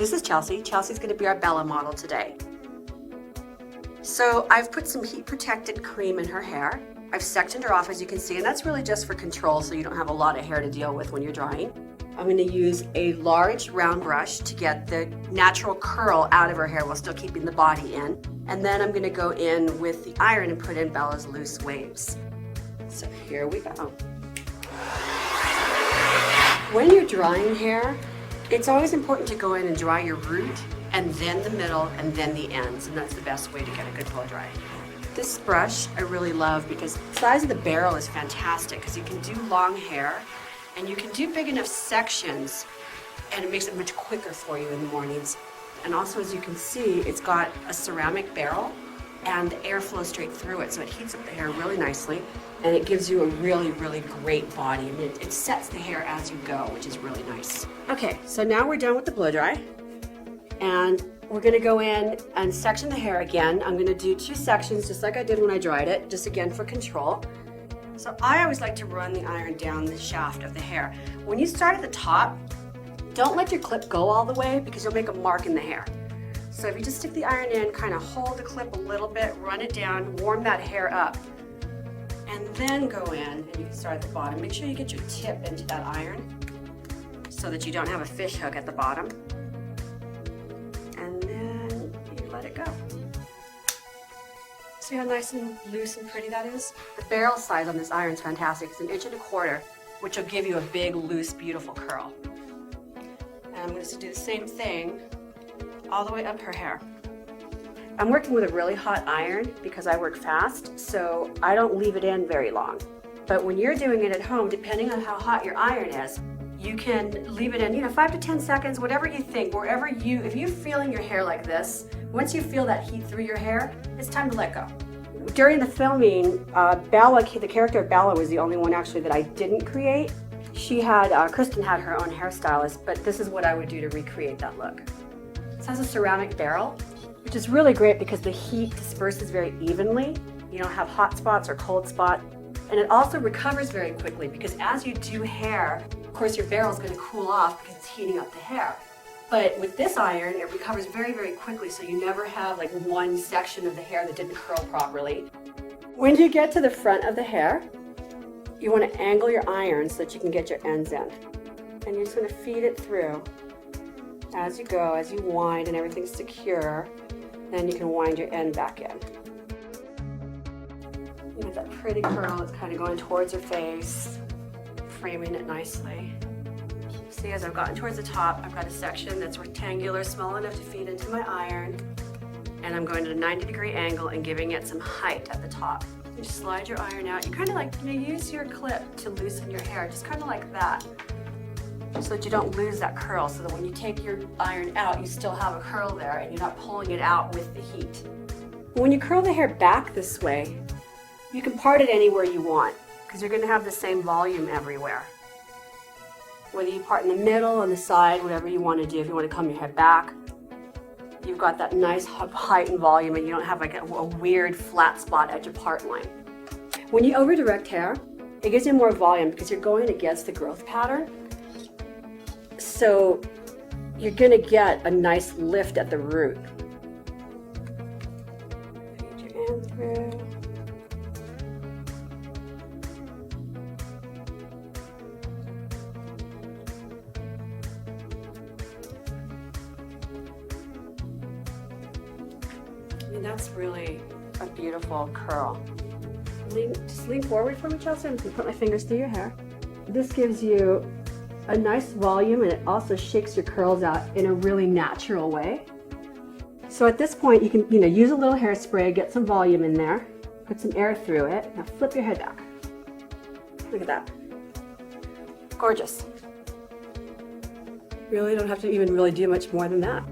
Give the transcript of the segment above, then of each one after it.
This is Chelsea. Chelsea's going to be our Bella model today. So I've put some heat protected cream in her hair. I've sectioned her off, as you can see, and that's really just for control so you don't have a lot of hair to deal with when you're drying. I'm going to use a large round brush to get the natural curl out of her hair while still keeping the body in. And then I'm going to go in with the iron and put in Bella's loose waves. So here we go. When you're drying hair, it's always important to go in and dry your root and then the middle and then the ends, and that's the best way to get a good blow dry. This brush I really love because the size of the barrel is fantastic because you can do long hair and you can do big enough sections and it makes it much quicker for you in the mornings. And also, as you can see, it's got a ceramic barrel and the air flows straight through it, so it heats up the hair really nicely and it gives you a really, really great body. And it sets the hair as you go, which is really nice. Okay, so now we're done with the blow dry and we're gonna go in and section the hair again. I'm gonna do 2 sections just like I did when I dried it, just again for control. So I always like to run the iron down the shaft of the hair. When you start at the top, don't let your clip go all the way because you'll make a mark in the hair. So if you just stick the iron in, kind of hold the clip a little bit, run it down, warm that hair up, and then go in and you can start at the bottom. Make sure you get your tip into that iron so that you don't have a fish hook at the bottom. And then you let it go. See how nice and loose and pretty that is? The barrel size on this iron is fantastic. It's 1.25 inches, which will give you a big, loose, beautiful curl. And I'm going to do the same thing all the way up her hair. I'm working with a really hot iron because I work fast, so I don't leave it in very long. But when you're doing it at home, depending on how hot your iron is, you can leave it in, 5 to 10 seconds, whatever you think, if you're feeling your hair like this, once you feel that heat through your hair, it's time to let go. During the filming, Bella, the character of Bella was the only one actually that I didn't create. She had, Kristen had her own hairstylist, but this is what I would do to recreate that look. This has a ceramic barrel, which is really great because the heat disperses very evenly. You don't have hot spots or cold spots. And it also recovers very quickly because as you do hair, of course your barrel is going to cool off because it's heating up the hair. But with this iron, it recovers very, very quickly, so you never have like one section of the hair that didn't curl properly. When you get to the front of the hair, you want to angle your iron so that you can get your ends in. And you're just going to feed it through as you go, as you wind and everything's secure. Then you can wind your end back in. You get that pretty curl that's kind of going towards her face, framing it nicely. See, as I've gotten towards the top, I've got a section that's rectangular, small enough to feed into my iron, and I'm going at a 90-degree angle and giving it some height at the top. You just slide your iron out. You kind of like, use your clip to loosen your hair, just kind of like that, so that you don't lose that curl, so that when you take your iron out, you still have a curl there and you're not pulling it out with the heat. When you curl the hair back this way, you can part it anywhere you want because you're going to have the same volume everywhere. Whether you part in the middle, on the side, whatever you want to do. If you want to comb your hair back, you've got that nice height and volume and you don't have like a weird flat spot at your part line. When you over direct hair, it gives you more volume because you're going against the growth pattern. So you're going to get a nice lift at the root. Feed your end through. And that's really a beautiful curl. Just lean forward for me, Chelsea, and put my fingers through your hair. This gives you a nice volume and it also shakes your curls out in a really natural way. So at this point you can use a little hairspray, get some volume in there, put some air through it. Now flip your head back. Look at that. Gorgeous. Really don't have to even really do much more than that.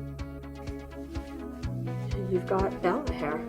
And you've got Bella hair.